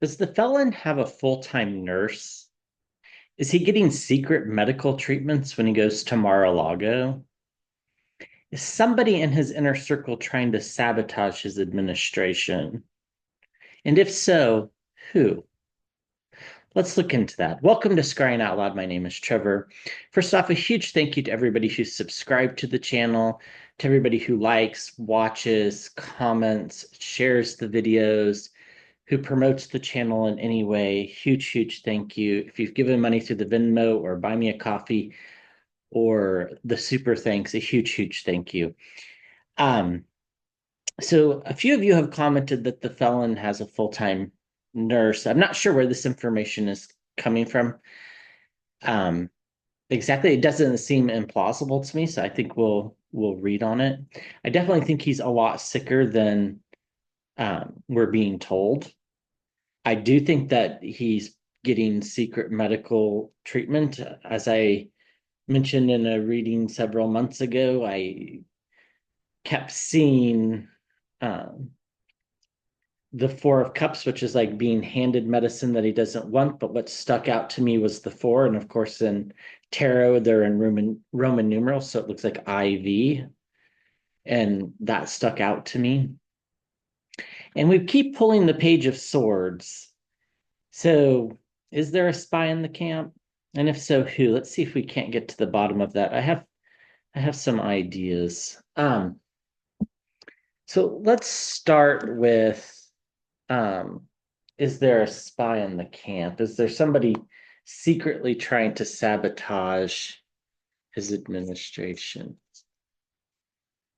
Does the felon have a full-time nurse? Is he getting secret medical treatments when he goes to Mar-a-Lago? Is somebody in his inner circle trying to sabotage his administration? And if so, who? Let's look into that. Welcome to Scrying Out Loud. My name is Trevor. First off, a huge thank you to everybody who subscribed to the channel, to everybody who likes, watches, comments, shares the videos, who promotes the channel in any way. Huge, huge thank you. If you've given money through the Venmo or Buy Me a Coffee or the Super Thanks, a huge, huge thank you. So a few of you have commented that the felon has a full-time nurse. I'm not sure where this information is coming from. Um, exactly, it doesn't seem implausible to me, so I think we'll read on it. I definitely think he's a lot sicker than we're being told. I do think that he's getting secret medical treatment. As I mentioned in a reading several months ago, I kept seeing um, the Four of Cups, which is like being handed medicine that he doesn't want. But what stuck out to me was the four. And of course, in tarot, they're in Roman numerals. So it looks like IV. And that stuck out to me. And we keep pulling the Page of Swords. So is there a spy in the camp? And if so, who? Let's see if we can't get to the bottom of that. I have some ideas. So let's start with is there a spy in the camp? Is there somebody secretly trying to sabotage his administration?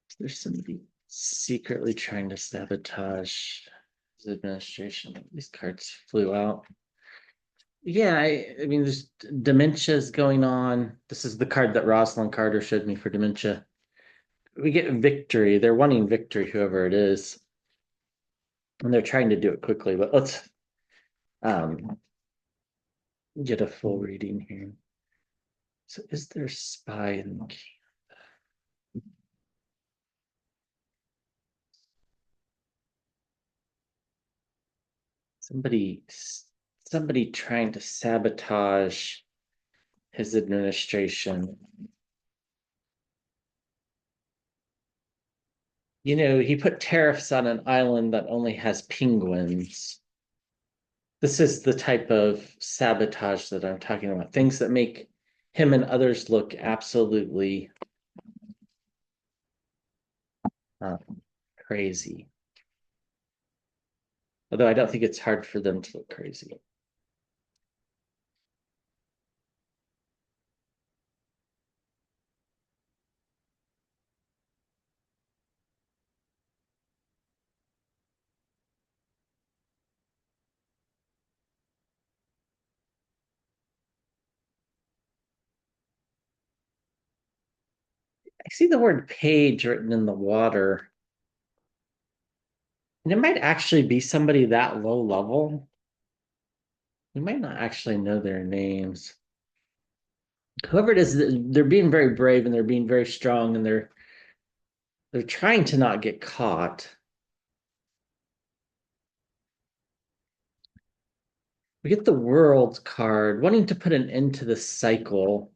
Is there somebody secretly trying to sabotage his administration? These cards flew out. Yeah, I mean, there's dementia is going on. This is the card that Rosalind Carter showed me for dementia. We get victory. They're wanting victory, whoever it is, and they're trying to do it quickly. But let's um, get a full reading here. So, is there spy in the camp? Somebody, somebody trying to sabotage his administration. You know, he put tariffs on an island that only has penguins. This is the type of sabotage that I'm talking about. Things that make him and others look absolutely uh, crazy. Although I don't think it's hard for them to look crazy. I see the word page written in the water. And it might actually be somebody that low level. We might not actually know their names. Whoever it is, they're being very brave and they're being very strong and they're trying to not get caught. We get the world card, wanting to put an end to the cycle.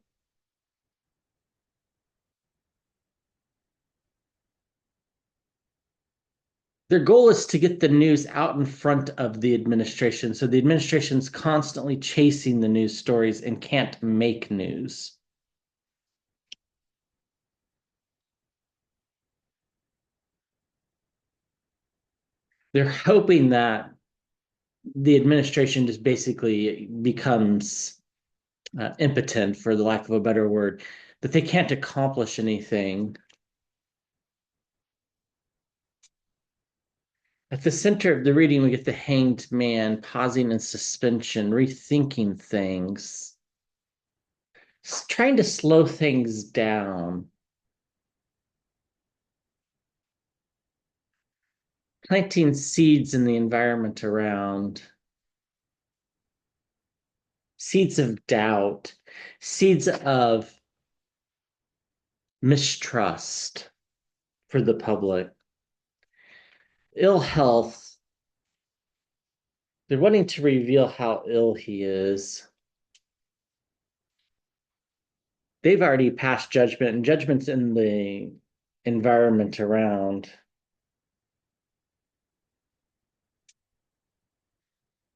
Their goal is to get the news out in front of the administration. So the administration's constantly chasing the news stories and can't make news. They're hoping that the administration just basically becomes impotent, for the lack of a better word, that they can't accomplish anything. At the center of the reading, we get the hanged man pausing in suspension, rethinking things, trying to slow things down, planting seeds in the environment around, seeds of doubt, seeds of mistrust for the public, ill health, They're wanting to reveal how ill he is. They've already passed judgment, and judgment's in the environment around.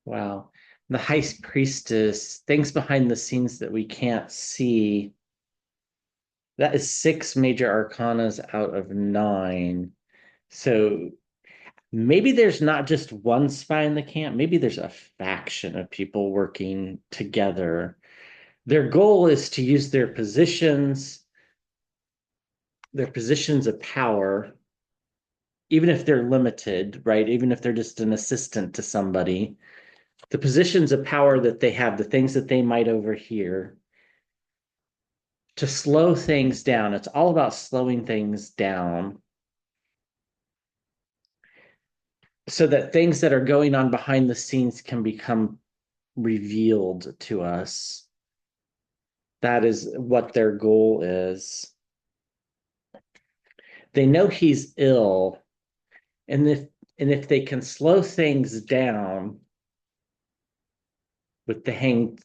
Wow. The high priestess, things behind the scenes that we can't see. That is six major arcanas out of nine. So maybe there's not just one spy in the camp, maybe there's a faction of people working together. Their goal is to use their positions of power, even if they're limited, right? Even if they're just an assistant to somebody, the positions of power that they have, the things that they might overhear, to slow things down. It's all about slowing things down so that things that are going on behind the scenes can become revealed to us. That is what their goal is. They know he's ill, and if they can slow things down with the hang,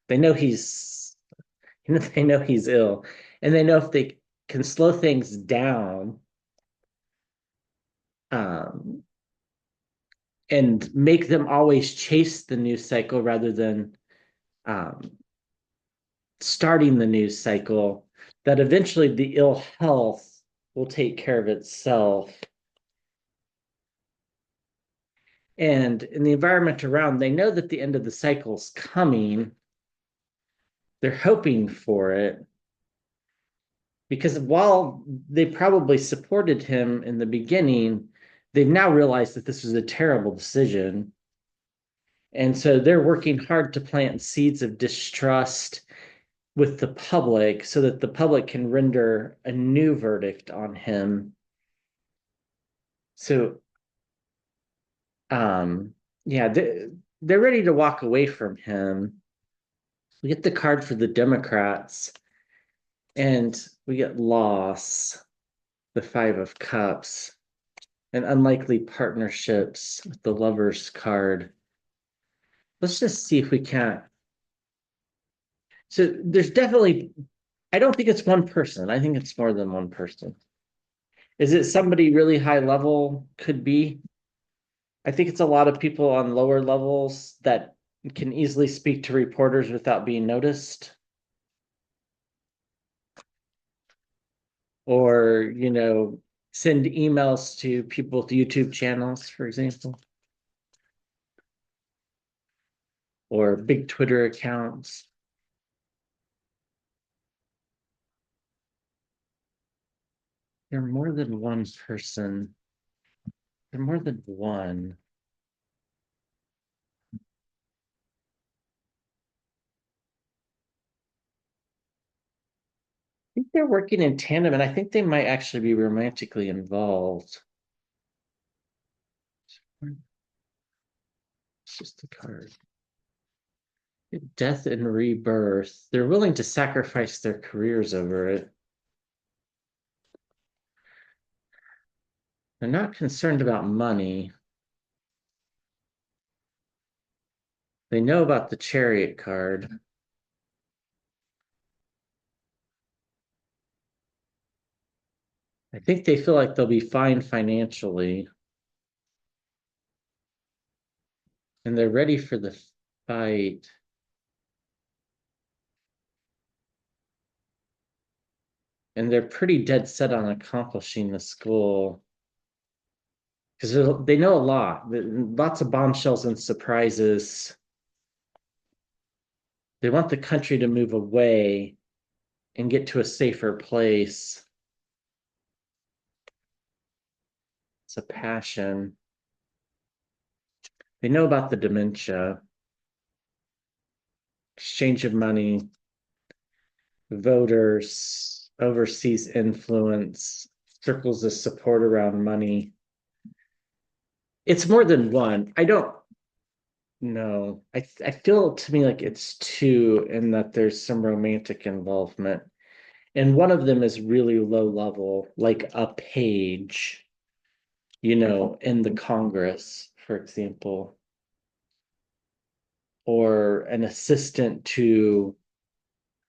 they know he's they know he's ill, and they know if they can slow things down, um, and make them always chase the news cycle rather than um, starting the news cycle, that eventually the ill health will take care of itself. And in the environment around, they know that the end of the cycle's coming. They're hoping for it because while they probably supported him in the beginning, they've now realized that this was a terrible decision. And so they're working hard to plant seeds of distrust with the public so that the public can render a new verdict on him. So, yeah, they're ready to walk away from him. We get the card for the Democrats, and we get loss, the Five of Cups, and unlikely partnerships with the Lovers card. Let's just see if we can't. So there's definitely, I don't think it's one person. I think it's more than one person. Is it somebody really high level? Could be. I think it's a lot of people on lower levels that can easily speak to reporters without being noticed. Or, send emails to people with YouTube channels, for example, or big Twitter accounts. They're more than one person. They're more than one. I think they're working in tandem, and I think they might actually be romantically involved. It's just a card. Death and rebirth. They're willing to sacrifice their careers over it. They're not concerned about money. They know about the Chariot card. I think they feel like they'll be fine financially, and they're ready for the fight. And they're pretty dead set on accomplishing the goal because they know a lot. Lots of bombshells and surprises. They want the country to move away and get to a safer place. It's a passion. They know about the dementia, exchange of money, voters, overseas influence, circles of support around money. It's more than one. I don't know. I feel to me like it's two, and that there's some romantic involvement. And one of them is really low level, like a page, in the Congress, for example. or an assistant to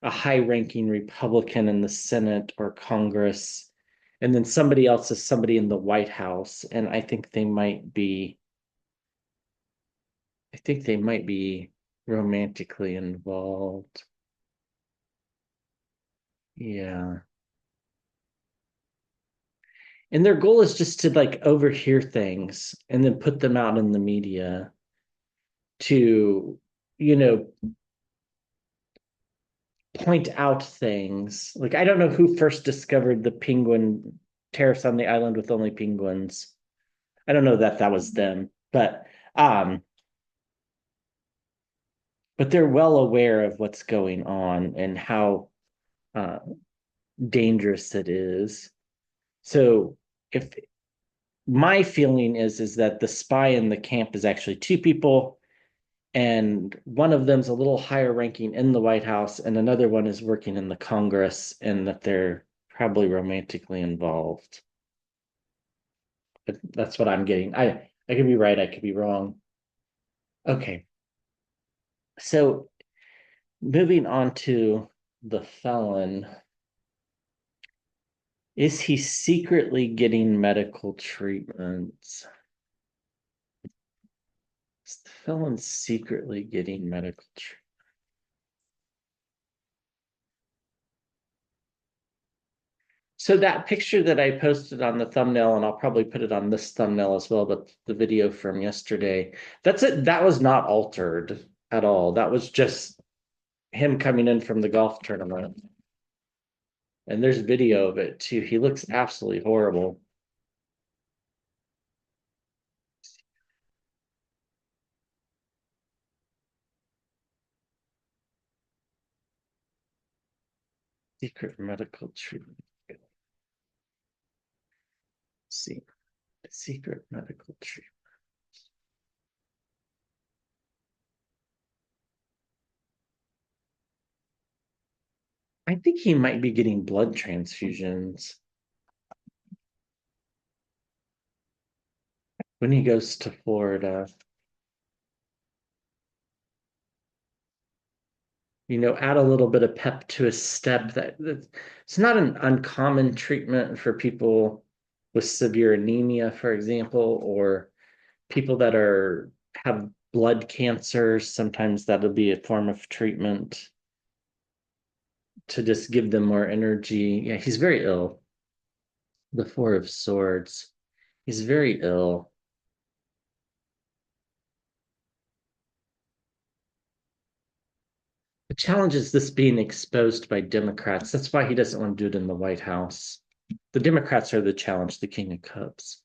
a high-ranking Republican in the Senate or Congress, and then somebody else is somebody in the White House, and I think they might be romantically involved. Yeah. And their goal is just to like overhear things and then put them out in the media to, you know, point out things. Like I don't know who first discovered the penguin tariffs on the island with only penguins. I don't know that that was them, um but they're well aware of what's going on and how uh dangerous it is. So if my feeling is that the spy in the camp is actually two people, and one of them's a little higher ranking in the White House, and another one is working in the Congress, and that they're probably romantically involved. But that's what I'm getting. I could be right, I could be wrong. Okay, so moving on to the felon. Is he secretly getting medical treatments? Is the felon secretly getting medical treatment? So that picture that I posted on the thumbnail, and I'll probably put it on this thumbnail as well, but the video from yesterday, that's it. That was not altered at all. That was just him coming in from the golf tournament. And there's video of it too. He looks absolutely horrible. Secret medical treatment. Let's see. Secret medical treatment. I think he might be getting blood transfusions when he goes to Florida. Add a little bit of pep to a step that it's not an uncommon treatment for people with severe anemia, for example, or people that are have blood cancers. Sometimes that'll be a form of treatment to just give them more energy. Yeah, he's very ill. The Four of Swords. He's very ill. The challenge is this being exposed by Democrats. That's why he doesn't want to do it in the White House. The Democrats are the challenge, the King of Cups.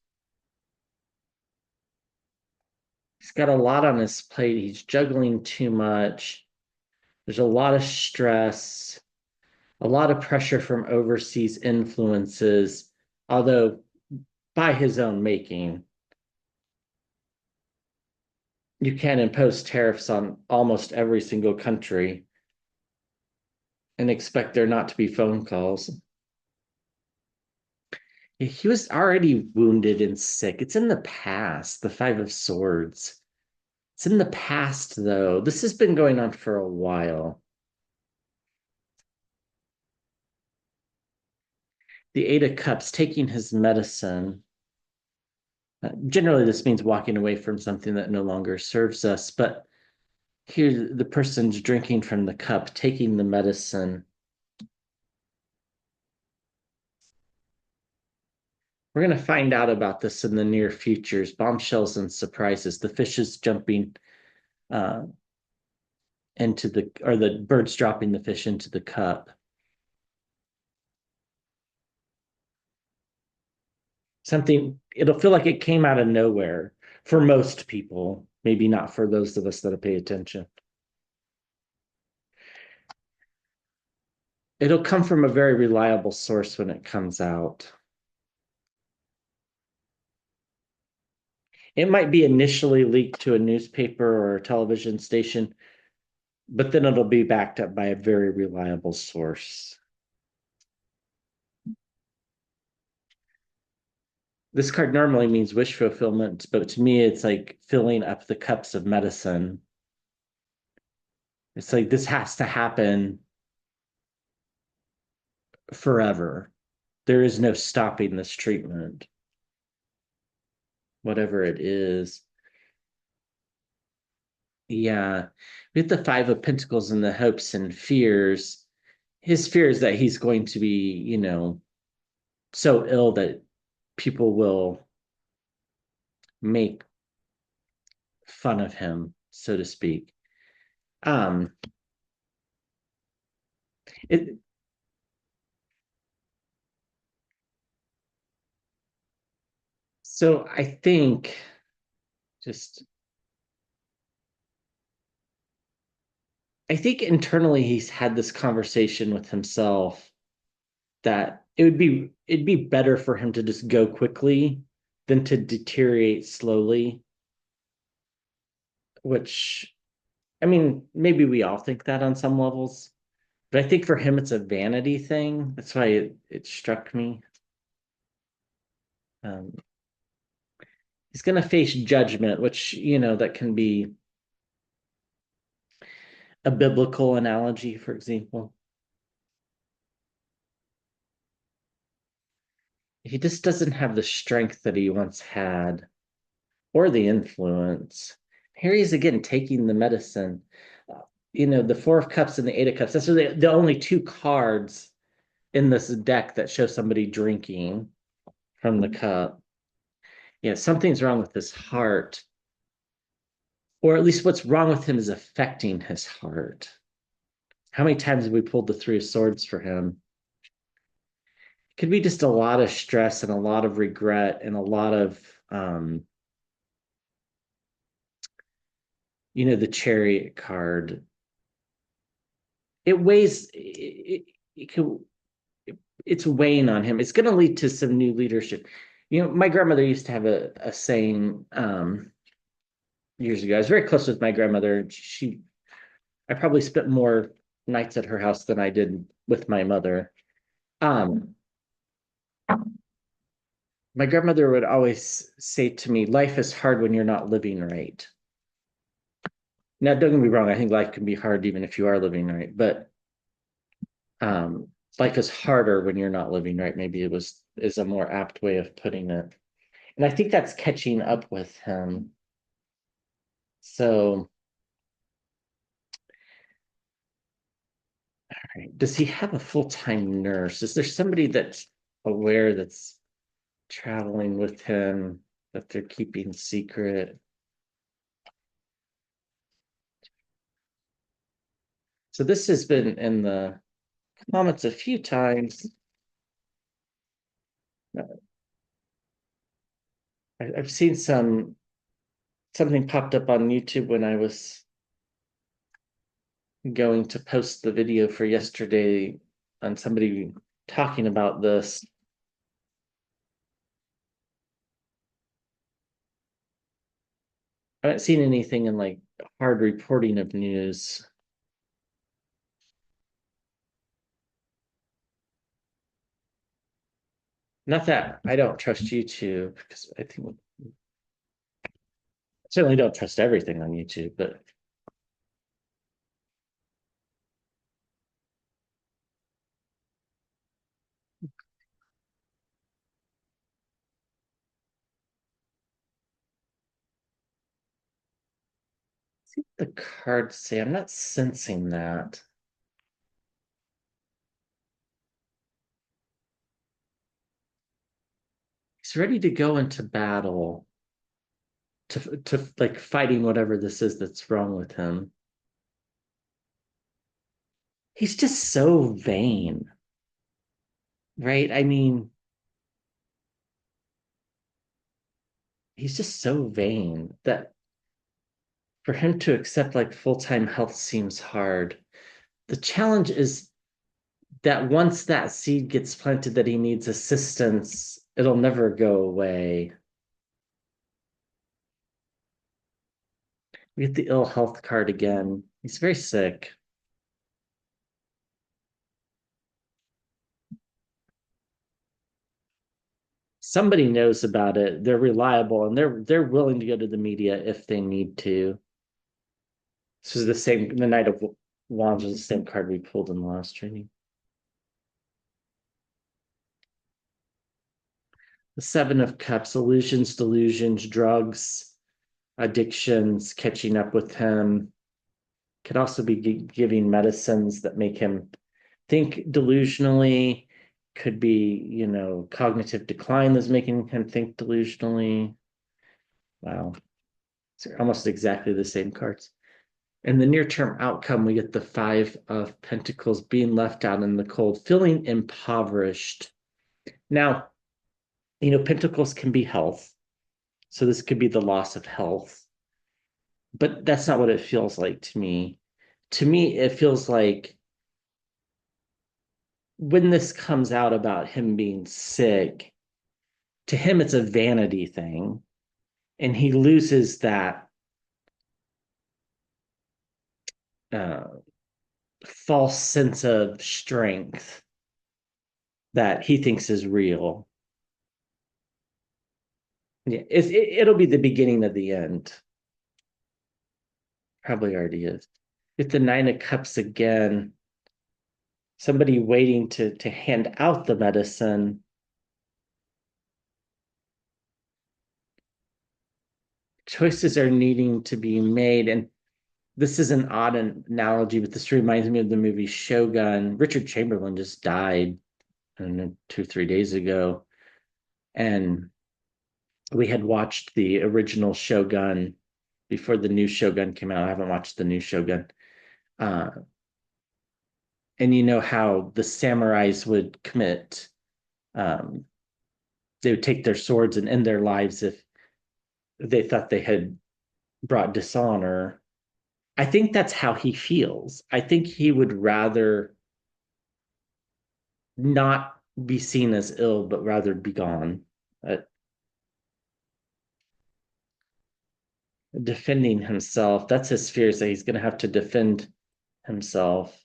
He's got a lot on his plate. He's juggling too much. There's a lot of stress, a lot of pressure from overseas influences, although by his own making. You can't impose tariffs on almost every single country and expect there not to be phone calls. He was already wounded and sick. It's in the past, the Five of Swords. It's in the past, though. This has been going on for a while. The Eight of Cups, taking his medicine. Generally, this means walking away from something that no longer serves us. But here, the person's drinking from the cup, taking the medicine. We're going to find out about this in the near futures. Bombshells and surprises. The fish is jumping uh, or the bird's dropping the fish into the cup. It'll feel like it came out of nowhere for most people, maybe not for those of us that pay attention. It'll come from a very reliable source when it comes out. It might be initially leaked to a newspaper or a television station, but then it'll be backed up by a very reliable source. This card normally means wish fulfillment, but to me, it's like filling up the cups of medicine. It's like this has to happen forever. There is no stopping this treatment, whatever it is. Yeah. With the Five of Pentacles and the hopes and fears, his fear is that he's going to be, so ill that people will make fun of him, so to speak. Um, it so just I think internally he's had this conversation with himself that it'd be better for him to just go quickly than to deteriorate slowly, which I mean, maybe we all think that on some levels, but I think for him it's a vanity thing. That's why it struck me. Um, he's going to face judgment, which, that can be a biblical analogy, for example. He just doesn't have the strength that he once had or the influence. Here he is again taking the medicine. Uh, the Four of Cups and the Eight of Cups. That's really the only two cards in this deck that show somebody drinking from the cup. Yeah, something's wrong with his heart, or at least what's wrong with him is affecting his heart. How many times have we pulled the Three of Swords for him? It could be just a lot of stress and a lot of regret and a lot of, um, the Chariot card. It weighs, it's weighing on him. It's going to lead to some new leadership. My grandmother used to have a saying years ago. I was very close with my grandmother. I probably spent more nights at her house than I did with my mother. Um, my grandmother would always say to me, life is hard when you're not living right. Now, don't get me wrong, I think life can be hard even if you are living right, but um, life is harder when you're not living right. Maybe it was is a more apt way of putting it. And I think that's catching up with him. So, right, does he have a full-time nurse? Is there somebody that's aware that's traveling with him that they're keeping secret? So this has been in the comments a few times. I've seen something popped up on YouTube when I was going to post the video for yesterday on somebody talking about this. I haven't seen anything in like hard reporting of news. Not that I don't trust YouTube, because I think I certainly don't trust everything on YouTube, but see what the cards say. I'm not sensing that. He's ready to go into battle to like fighting whatever this is that's wrong with him. He's just so vain, right? I mean, he's just so vain that for him to accept like full-time health seems hard. The challenge is that once that seed gets planted that he needs assistance, it'll never go away. We get the ill health card again. He's very sick. Somebody knows about it. They're reliable and they're willing to go to the media if they need to. This is the same the Knight of Wands was the same card we pulled in the last training. The Seven of Cups, illusions, delusions, drugs, addictions, catching up with him. Could also be giving medicines that make him think delusionally. Could be, cognitive decline that's making him think delusionally. Wow. It's almost exactly the same cards. In the near term outcome, we get the Five of Pentacles, being left out in the cold, feeling impoverished. Now, Pentacles can be health. So this could be the loss of health. But that's not what it feels like to me. To me, it feels like when this comes out about him being sick, to him, it's a vanity thing. And he loses that uh, false sense of strength that he thinks is real. Yeah, it'll be the beginning of the end. Probably already is. With the Nine of Cups again, somebody waiting to hand out the medicine. Choices are needing to be made. And this is an odd analogy, but this reminds me of the movie Shogun. Richard Chamberlain just died, I don't know, 2, 3 days ago. And we had watched the original Shogun before the new Shogun came out. I haven't watched the new Shogun. Uh, and you know how the samurais would commit, um, they would take their swords and end their lives if they thought they had brought dishonor. I think that's how he feels. I think he would rather not be seen as ill, but rather be gone. Defending himself, that's his fears that he's going to have to defend himself.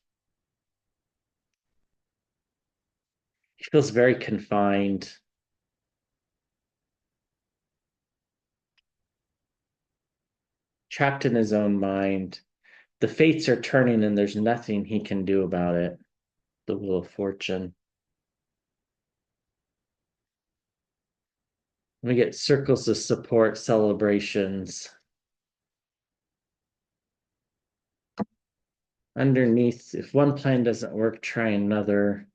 He feels very confined. Trapped in his own mind. The fates are turning and there's nothing he can do about it. The Wheel of Fortune. We get circles of support, celebrations. Underneath, if one plan doesn't work, try another.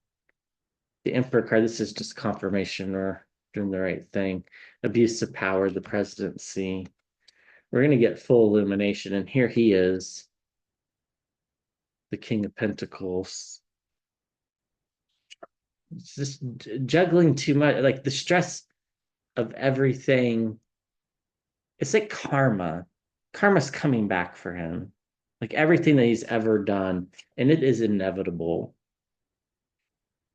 The Emperor card, this is just confirmation or doing the right thing. Abuse of power, the presidency. We're going to get full illumination, and here he is, the King of Pentacles. It's just juggling too much, like the stress of everything. It's like karma. Karma's coming back for him. Like everything that he's ever done, and it is inevitable.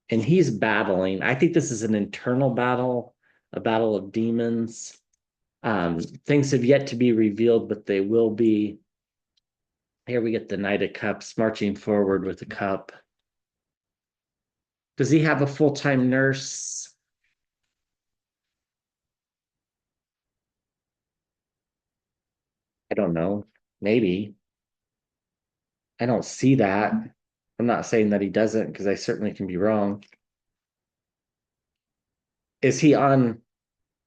And he's battling. I think this is an internal battle, a battle of demons. Things have yet to be revealed, but they will be. Here we get the Knight of Cups marching forward with a cup. Does he have a full-time nurse? I don't know. Maybe. I don't see that. I'm not saying that he doesn't because I certainly can be wrong. Is he on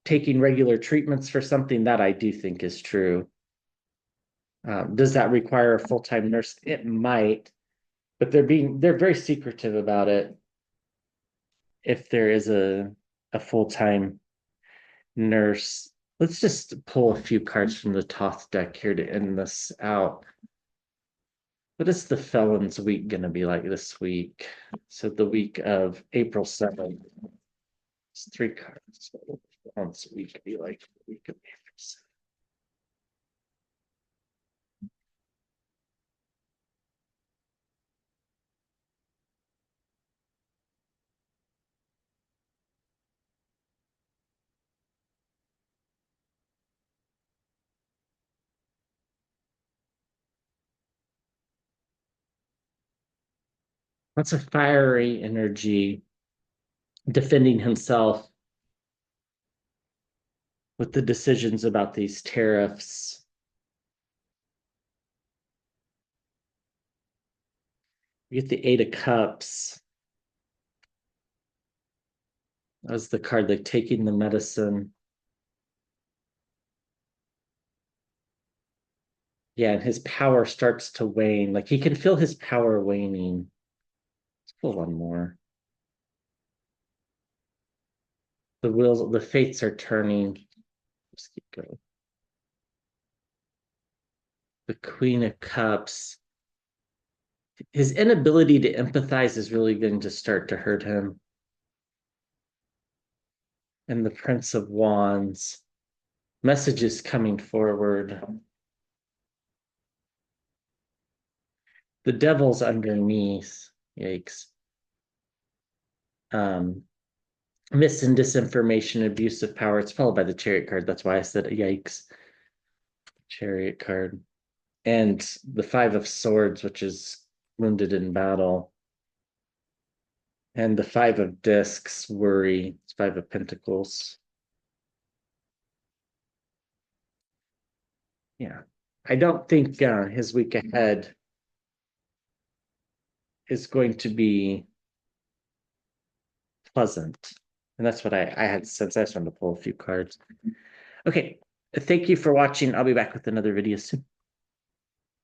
taking regular treatments for something? That I do think is true. Does that require a full-time nurse? It might, but they're very secretive about it. If there is a full-time nurse, let's just pull a few cards from the Toth deck here to end this out. What is the Felon's week going to be like this week? So the week of April 7th. It's 3 cards. What will the Felon's week be like the week of April 7th? That's a fiery energy, defending himself with the decisions about these tariffs. You get the Eight of Cups. That was the card, like taking the medicine. Yeah, and his power starts to wane. Like he can feel his power waning. Let's pull one more. The wheels, the fates are turning. Let's keep going. The Queen of Cups. His inability to empathize is really going to start to hurt him. And the Prince of Wands. Messages coming forward. The Devil's underneath. Yikes. Um, Mis and disinformation, abuse of power. It's followed by the Chariot card. That's why I said yikes. Chariot card. And the Five of Swords, which is wounded in battle. And the Five of Discs, worry. It's Five of Pentacles. Yeah. I don't think his week ahead is going to be pleasant. And that's what I had since I started to pull a few cards. Okay. Thank you for watching. I'll be back with another video soon.